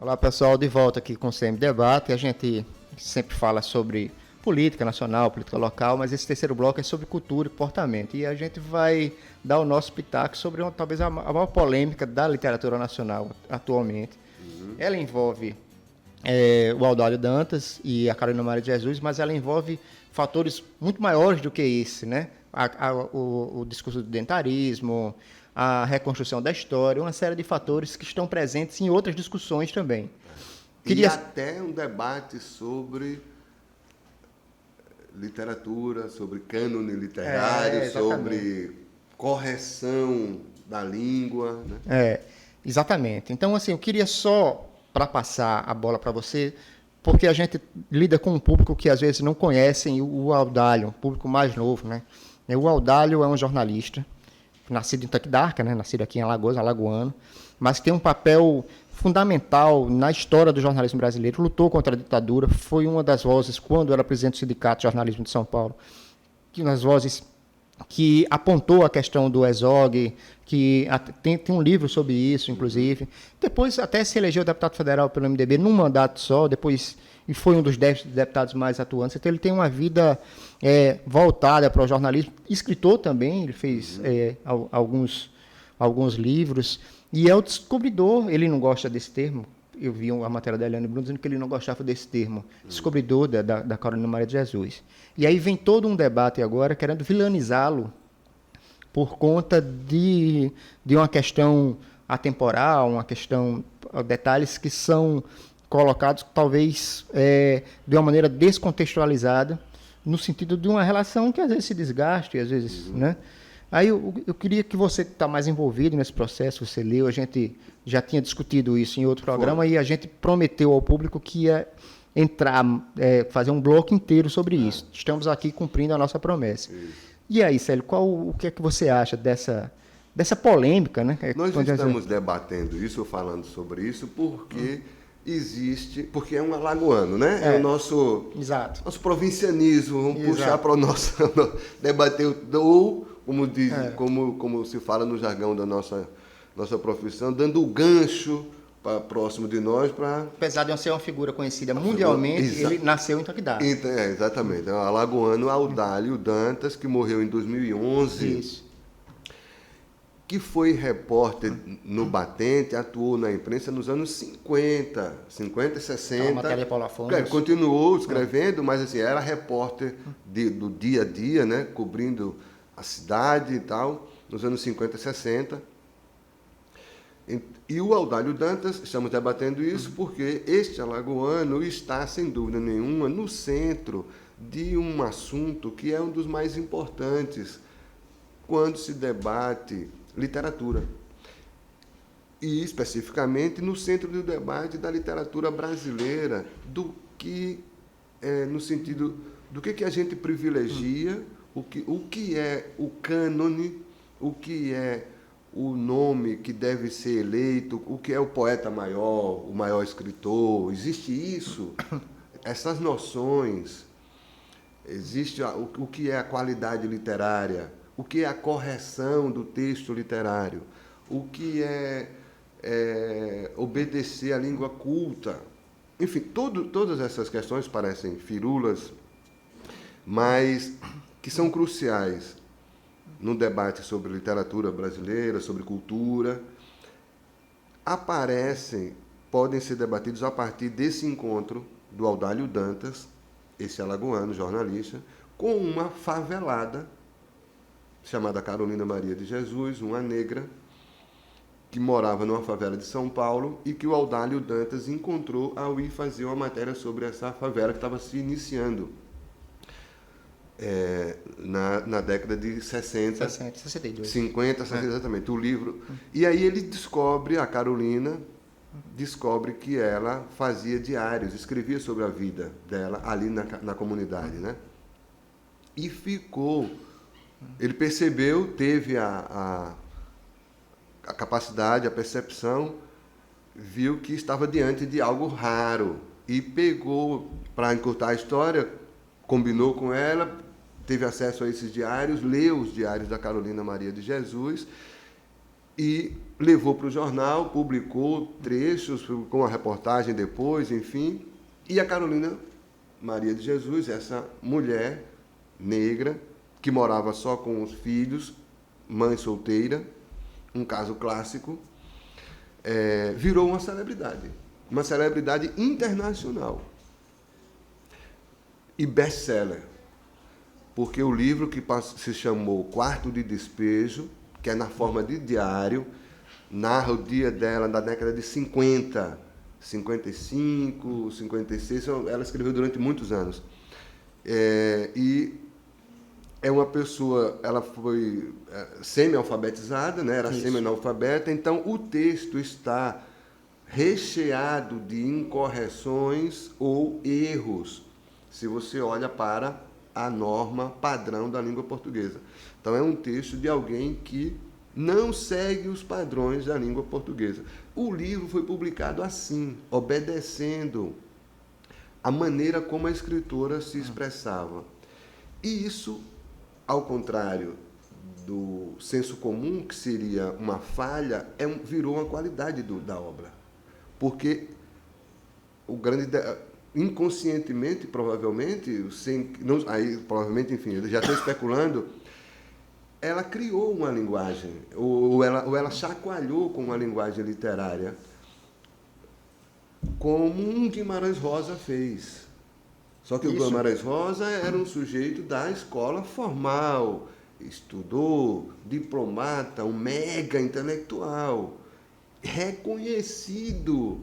Olá pessoal, de volta aqui com o CM Debate. A gente sempre fala sobre política nacional, política local, mas esse terceiro bloco é sobre cultura e comportamento. E a gente vai dar o nosso pitaco sobre talvez a maior polêmica da literatura nacional atualmente. Ela envolve o Audálio Dantas e a Carolina Maria de Jesus, mas ela envolve fatores muito maiores do que esse, né? O discurso do dentarismo, a reconstrução da história, uma série de fatores que estão presentes em outras discussões também. E até um debate sobre literatura, sobre cânone literário, sobre correção da língua. Né? Exatamente. Então, assim, eu queria só, para passar a bola para você, porque a gente lida com um público que às vezes não conhecem o Audálio, um público mais novo, né? O Audálio é um jornalista, nascido em Taquidarca, né? Nascido aqui em Alagoas, alagoano, mas tem um papel fundamental na história do jornalismo brasileiro, lutou contra a ditadura, foi uma das vozes, quando era presidente do Sindicato de Jornalismo de São Paulo, que nas vozes que apontou a questão do ESOG, que tem um livro sobre isso, inclusive. Depois até se elegeu deputado federal pelo MDB num mandato só, depois e foi um dos 10 deputados mais atuantes. Então ele tem uma vida voltada para o jornalismo, escritor também, ele fez alguns livros, e é o descobridor, ele não gosta desse termo, eu vi a matéria da Eliane Bruno dizendo que ele não gostava desse termo, descobridor da Carolina Maria de Jesus. E aí vem todo um debate agora querendo vilanizá-lo por conta de uma questão atemporal, uma questão, detalhes que são colocados talvez de uma maneira descontextualizada, no sentido de uma relação que às vezes se desgaste, às vezes, né? Aí eu queria que você está mais envolvido nesse processo, você leu, a gente já tinha discutido isso em outro programa e a gente prometeu ao público que ia entrar, fazer um bloco inteiro sobre isso. Estamos aqui cumprindo a nossa promessa. E aí, Célio, o que é que você acha dessa polêmica, né? Nós estamos debatendo isso, falando sobre isso, porque porque é um alagoano, né? É o nosso provincianismo, vamos puxar para o nosso debater como se fala no jargão da nossa profissão, dando o gancho para próximo de nós. Apesar de ser uma figura conhecida mundialmente, ele nasceu em Taquidarca. Exatamente. É um alagoano, Audálio Dantas, que morreu em 2011. Isso. Que foi repórter no Batente, atuou na imprensa nos anos 50 e 60. Matéria Paulo Afonso. Continuou escrevendo, mas assim, era repórter do dia a dia, né, cobrindo a cidade e tal, nos anos 50 e 60. E o Audálio Dantas, estamos debatendo isso porque este alagoano está, sem dúvida nenhuma, no centro de um assunto que é um dos mais importantes quando se debate literatura. E, especificamente, no centro do debate da literatura brasileira, no sentido do que a gente privilegia, o que é o cânone, o que é o nome que deve ser eleito, o que é o poeta maior, o maior escritor. Existe isso? Essas noções. Existe o que é a qualidade literária, o que é a correção do texto literário, o que é obedecer à língua culta. Enfim, todas essas questões parecem firulas, mas que são cruciais no debate sobre literatura brasileira, sobre cultura. Podem ser debatidos a partir desse encontro do Audálio Dantas, esse alagoano jornalista, com uma favelada chamada Carolina Maria de Jesus, uma negra que morava numa favela de São Paulo e que o Audálio Dantas encontrou ao ir fazer uma matéria sobre essa favela que estava se iniciando na década de 60, 62. 50, 60, exatamente, o livro. E aí ele a Carolina descobre que ela fazia diários, escrevia sobre a vida dela ali na comunidade, né? E ele percebeu, teve a capacidade, a percepção, viu que estava diante de algo raro e pegou, para encurtar a história, combinou com ela, teve acesso a esses diários, leu os diários da Carolina Maria de Jesus e levou para o jornal, publicou trechos, publicou uma reportagem depois, enfim. E a Carolina Maria de Jesus, essa mulher negra, que morava só com os filhos, mãe solteira, um caso clássico, virou uma celebridade internacional e best-seller, porque o livro que se chamou Quarto de Despejo, que é na forma de diário, narra o dia dela na década de 50, 55, 56, ela escreveu durante muitos anos. E é uma pessoa, ela foi semi-alfabetizada, né? Era semi-analfabeta, então o texto está recheado de incorreções ou erros, se você olha para a norma padrão da língua portuguesa. Então é um texto de alguém que não segue os padrões da língua portuguesa. O livro foi publicado assim, obedecendo a maneira como a escritora se expressava. E isso, ao contrário do senso comum, que seria uma falha, virou uma qualidade da obra. Porque inconscientemente, provavelmente, provavelmente, enfim, eu já estou especulando, ela criou uma linguagem, ou ela chacoalhou com uma linguagem literária, como um Guimarães Rosa fez. Só que o Guimarães Rosa era um sujeito da escola formal, estudou, diplomata, um mega intelectual, reconhecido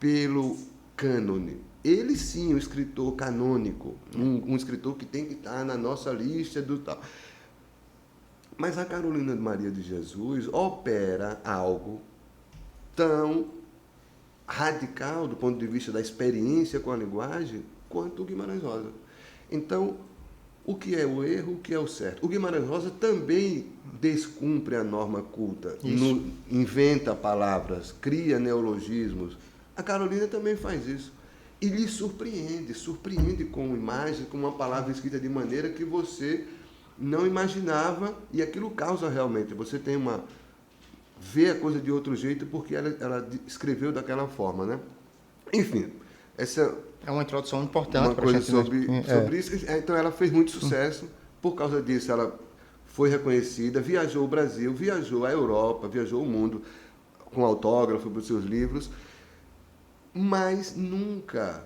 pelo cânone. Ele sim, um escritor canônico, um escritor que tem que estar na nossa lista do tal. Mas a Carolina Maria de Jesus opera algo tão radical do ponto de vista da experiência com a linguagem quanto o Guimarães Rosa. Então, o que é o erro, o que é o certo? O Guimarães Rosa também descumpre a norma culta, inventa palavras, cria neologismos. A Carolina também faz isso. E lhe surpreende com imagem, com uma palavra escrita de maneira que você não imaginava, e aquilo causa realmente. Você tem vê a coisa de outro jeito porque ela escreveu daquela forma, né? Enfim, essa é uma introdução importante uma para coisa a gente sobre isso. Então ela fez muito sucesso. Por causa disso, ela foi reconhecida, viajou o Brasil, viajou a Europa, viajou o mundo com autógrafo para os seus livros, mas nunca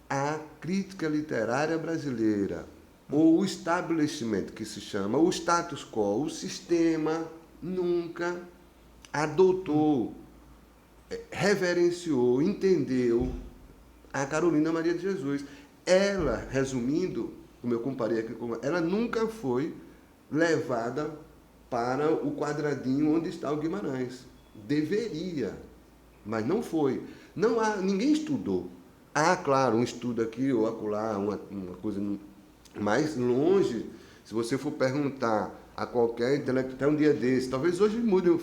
a crítica literária brasileira, ou o establishment, que se chama, o status quo, o sistema, nunca adotou, reverenciou, entendeu a Carolina Maria de Jesus. Ela, resumindo, como eu comparei aqui, ela nunca foi levada para o quadradinho onde está o Guimarães. Deveria, mas não foi. Ninguém estudou. Há, claro, um estudo aqui ou acolá, uma coisa mais longe. Se você for perguntar a qualquer intelectual, até um dia desse, talvez hoje mude,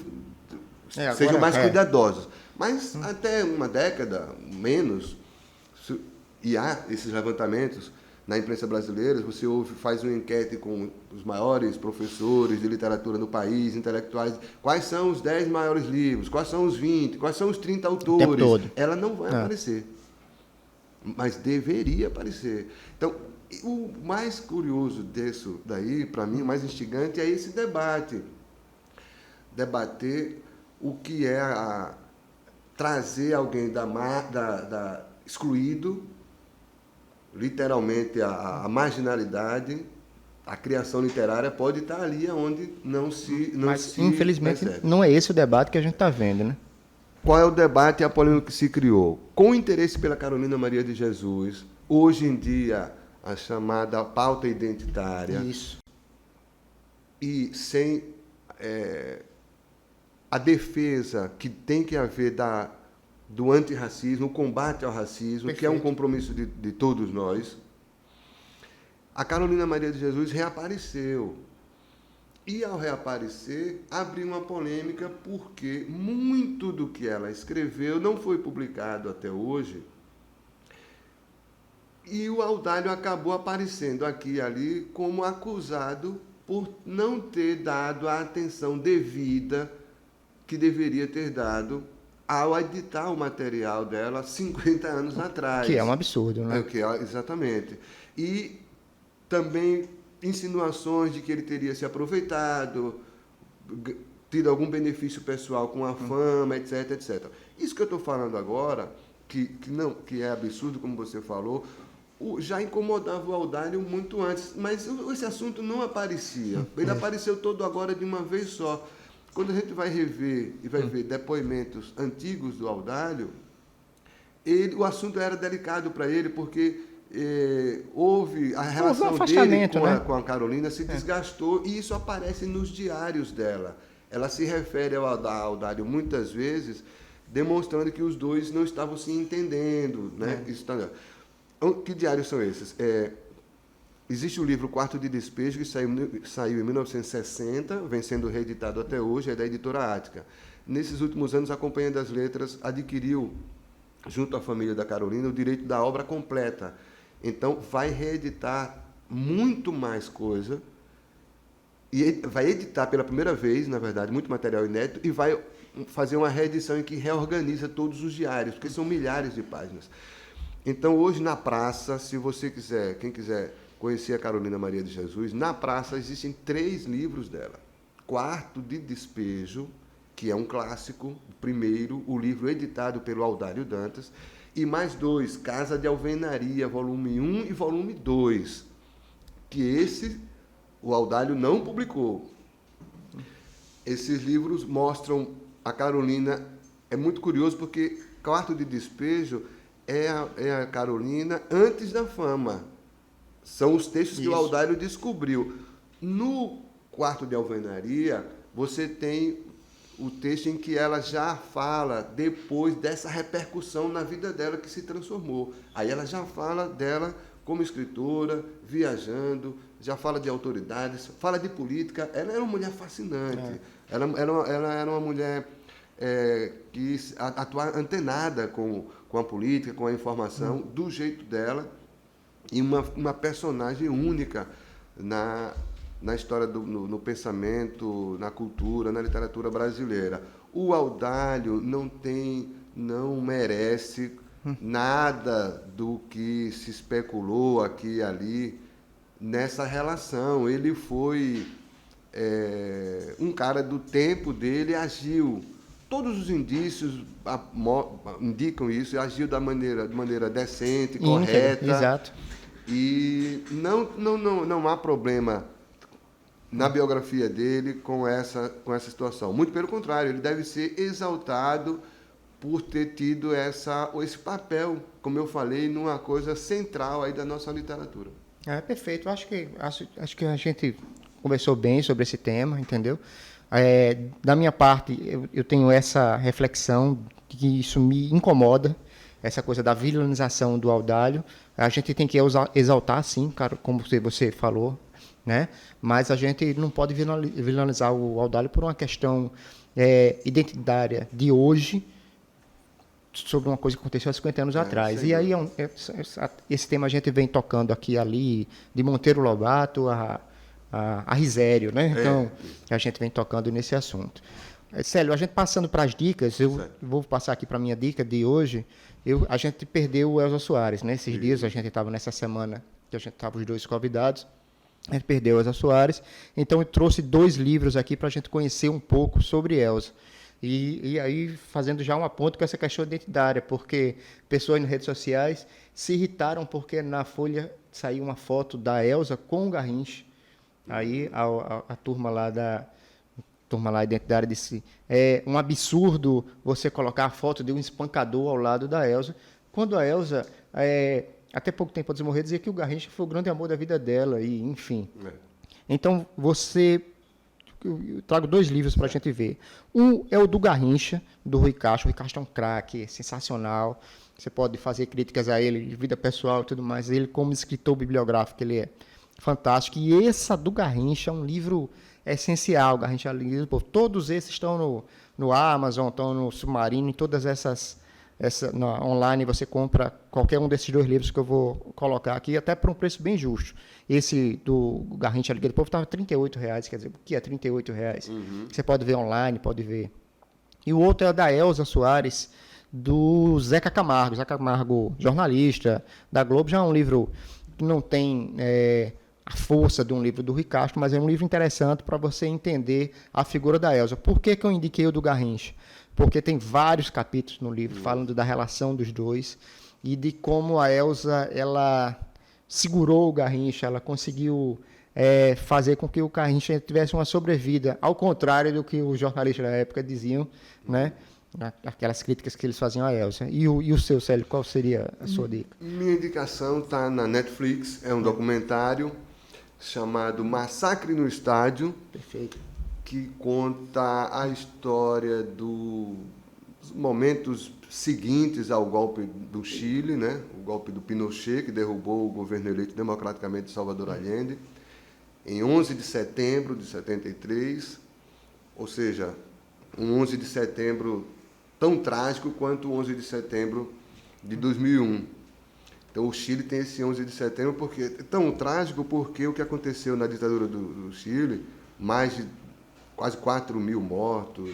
sejam mais cuidadosos. Mas até uma década, menos, e há esses levantamentos na imprensa brasileira, você faz uma enquete com os maiores professores de literatura no país, intelectuais, quais são os 10 maiores livros, quais são os 20, quais são os 30 autores. O tempo todo. Ela não vai aparecer, mas deveria aparecer. Então, o mais curioso disso daí, para mim, o mais instigante, é esse debate. Debater o que é trazer alguém excluído, literalmente a marginalidade. A criação literária pode estar ali onde Mas, infelizmente, não é esse o debate que a gente está vendo, né? Qual é o debate e a polêmica que se criou? Com o interesse pela Carolina Maria de Jesus, hoje em dia, a chamada pauta identitária. Isso. E sem a defesa que tem que haver do antirracismo, o combate ao racismo, Perfeito. Que é um compromisso de todos nós, a Carolina Maria de Jesus reapareceu. E, ao reaparecer, abriu uma polêmica porque muito do que ela escreveu não foi publicado até hoje. E o Audálio acabou aparecendo aqui e ali como acusado por não ter dado a atenção devida que deveria ter dado ao editar o material dela 50 anos atrás. Que é um absurdo, né? Exatamente. E também insinuações de que ele teria se aproveitado, tido algum benefício pessoal com a fama, etc, etc. Isso que eu estou falando agora, que é absurdo, como você falou, já incomodava o Audálio muito antes, mas esse assunto não aparecia. Ele apareceu todo agora de uma vez só. Quando a gente vai rever e vai ver depoimentos antigos do Audálio, o assunto era delicado para ele, porque houve a relação dele com a Carolina se desgastou, e isso aparece nos diários dela. Ela se refere ao Audálio muitas vezes, demonstrando que os dois não estavam se entendendo. Né? Que diários são esses? Existe o livro Quarto de Despejo, que saiu em 1960, vem sendo reeditado até hoje, é da editora Ática. Nesses últimos anos, a Companhia das Letras adquiriu, junto à família da Carolina, o direito da obra completa. Então, vai reeditar muito mais coisa, e vai editar pela primeira vez, na verdade, muito material inédito, e vai fazer uma reedição em que reorganiza todos os diários, porque são milhares de páginas. Então, hoje, na praça, se você quiser, quem quiser conhecer a Carolina Maria de Jesus, na praça existem 3 livros dela. Quarto de Despejo, que é um clássico, o primeiro, o livro editado pelo Audálio Dantas, e mais 2, Casa de Alvenaria, volume 1 e volume 2, que o Audálio não publicou. Esses livros mostram a Carolina, é muito curioso porque Quarto de Despejo é a Carolina antes da fama. São os textos que o Audálio descobriu. No Quarto de Alvenaria, você tem o texto em que ela já fala depois dessa repercussão na vida dela que se transformou. Aí ela já fala dela como escritora, viajando, já fala de autoridades, fala de política. Ela era uma mulher fascinante. Ela era uma mulher que atuava antenada com a política, com a informação, do jeito dela, e uma personagem única na história, no pensamento, na cultura, na literatura brasileira. O Audálio não merece nada do que se especulou aqui e ali nessa relação. Ele foi um cara do tempo dele, agiu. Todos os indícios indicam isso, agiu de maneira decente, correta. Exato. E não há problema na biografia dele com essa situação. Muito pelo contrário, ele deve ser exaltado por ter tido esse papel, como eu falei, numa coisa central aí da nossa literatura. Perfeito. Acho que a gente conversou bem sobre esse tema, entendeu? Da minha parte, eu tenho essa reflexão de que isso me incomoda, essa coisa da vilanização do Audálio. A gente tem que exaltar, sim, cara, como você falou, né? Mas a gente não pode vilanizar o Audálio por uma questão identitária de hoje, sobre uma coisa que aconteceu há 50 anos atrás. E aí esse tema a gente vem tocando aqui e ali, de Monteiro Lobato a Risério, né? Então, a gente vem tocando nesse assunto. Célio, a gente passando para as dicas, eu vou passar aqui para a minha dica de hoje. A gente perdeu o Elza Soares, né? Esses dias, a gente estava nessa semana, que a gente estava os 2 convidados, a gente perdeu Elza Soares, então eu trouxe 2 livros aqui para a gente conhecer um pouco sobre Elza. E aí, fazendo já um aponto com essa questão identitária, porque pessoas nas redes sociais se irritaram porque na Folha saiu uma foto da Elza com o Garrincha. Aí a turma lá da identitária disse: é um absurdo você colocar a foto de um espancador ao lado da Elza, quando a Elza, até pouco tempo antes de morrer, dizia que o Garrincha foi o grande amor da vida dela, e enfim. Então, eu trago 2 livros para a gente ver. Um é o do Garrincha, do Rui Castro. O Rui Castro é um craque, sensacional. Você pode fazer críticas a ele, de vida pessoal e tudo mais. Ele, como escritor bibliográfico, ele é fantástico. E essa do Garrincha é um livro essencial. Garrincha é lido por todos esses, estão no Amazon, estão no Submarino, em todas essas online você compra qualquer um desses 2 livros que eu vou colocar aqui, até por um preço bem justo. Esse do Garrincha Liga do Povo estava R$ 38,00, quer dizer, o que é R$ 38,00? Você pode ver online, pode ver. E o outro é da Elza Soares, do Zeca Camargo. Zeca Camargo, jornalista da Globo, já é um livro que não tem a força de um livro do Rui Castro, mas é um livro interessante para você entender a figura da Elza. Por que eu indiquei o do Garrincha? Porque tem vários capítulos no livro falando da relação dos dois e de como a Elza, ela segurou o Garrincha, ela conseguiu fazer com que o Garrincha tivesse uma sobrevida, ao contrário do que os jornalistas da época diziam, né? Aquelas críticas que eles faziam a Elza. E o seu, Célio, qual seria a sua dica? Minha indicação está na Netflix, é um documentário chamado Massacre no Estádio. Perfeito. Que conta a história dos momentos seguintes ao golpe do Chile, né? O golpe do Pinochet, que derrubou o governo eleito democraticamente de Salvador Allende, em 11 de setembro de 73, ou seja, um 11 de setembro tão trágico quanto o 11 de setembro de 2001. Então, o Chile tem esse 11 de setembro porque é tão trágico porque o que aconteceu na ditadura do Chile, mais de quase 4.000 mortos,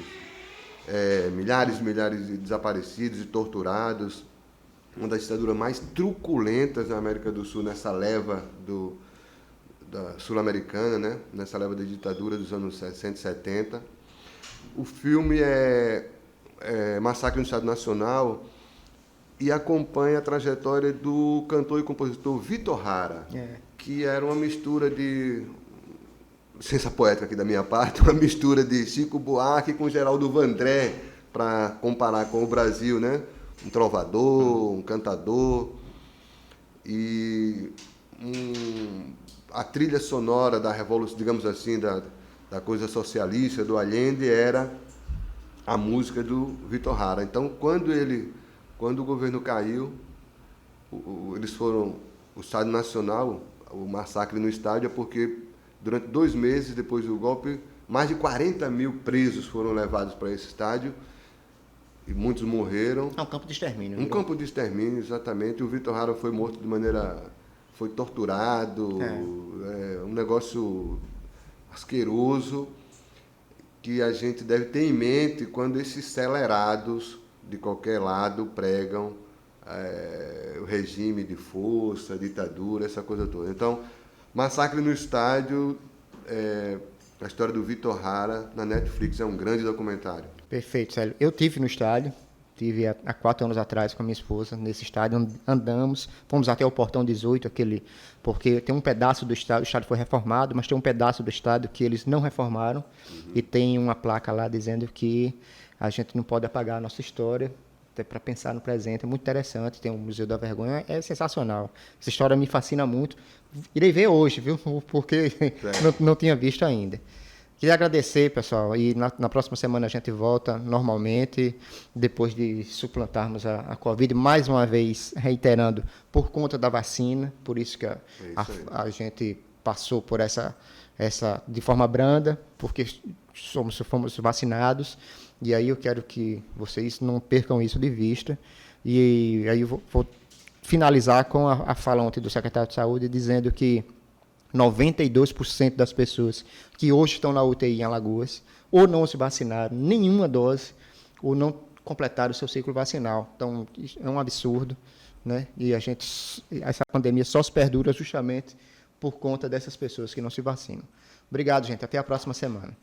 milhares e milhares de desaparecidos e torturados, uma das ditaduras mais truculentas na América do Sul, nessa leva da sul-americana, né? Nessa leva de ditadura dos anos 60 e 70. O filme é Massacre no Estado Nacional e acompanha a trajetória do cantor e compositor Vitor Hara, que era uma mistura de... licença poética aqui da minha parte, uma mistura de Chico Buarque com Geraldo Vandré, para comparar com o Brasil, né? Um trovador, um cantador. E a trilha sonora da revolução, digamos assim, da coisa socialista, do Allende, era a música do Vitor Hara. Então, quando o governo caiu, eles foram... O Estado Nacional, o massacre no estádio, é porque... Durante 2 meses depois do golpe, mais de 40.000 presos foram levados para esse estádio e muitos morreram. É um campo de extermínio. Um campo de extermínio, exatamente. O Vitor Hara foi morto de maneira... Foi torturado. Um negócio asqueroso que a gente deve ter em mente quando esses celerados de qualquer lado pregam o regime de força, ditadura, essa coisa toda. Então... Massacre no Estádio, a história do Vitor Hara, na Netflix, é um grande documentário. Perfeito, Célio. Eu tive no estádio, há 4 anos atrás com a minha esposa, nesse estádio, andamos, fomos até o portão 18, porque tem um pedaço do estádio, o estádio foi reformado, mas tem um pedaço do estádio que eles não reformaram, e tem uma placa lá dizendo que a gente não pode apagar a nossa história, até para pensar no presente, é muito interessante, tem o Museu da Vergonha, é sensacional. Essa história me fascina muito. Irei ver hoje, viu? Porque não tinha visto ainda. Queria agradecer, pessoal, e na próxima semana a gente volta normalmente, depois de suplantarmos a Covid, mais uma vez reiterando, por conta da vacina, por isso que a gente passou por essa de forma branda, porque fomos vacinados, e aí eu quero que vocês não percam isso de vista, e aí eu vou finalizar com a fala ontem do secretário de Saúde, dizendo que 92% das pessoas que hoje estão na UTI em Alagoas ou não se vacinaram, nenhuma dose, ou não completaram o seu ciclo vacinal. Então, é um absurdo, né? E essa pandemia só se perdura justamente por conta dessas pessoas que não se vacinam. Obrigado, gente. Até a próxima semana.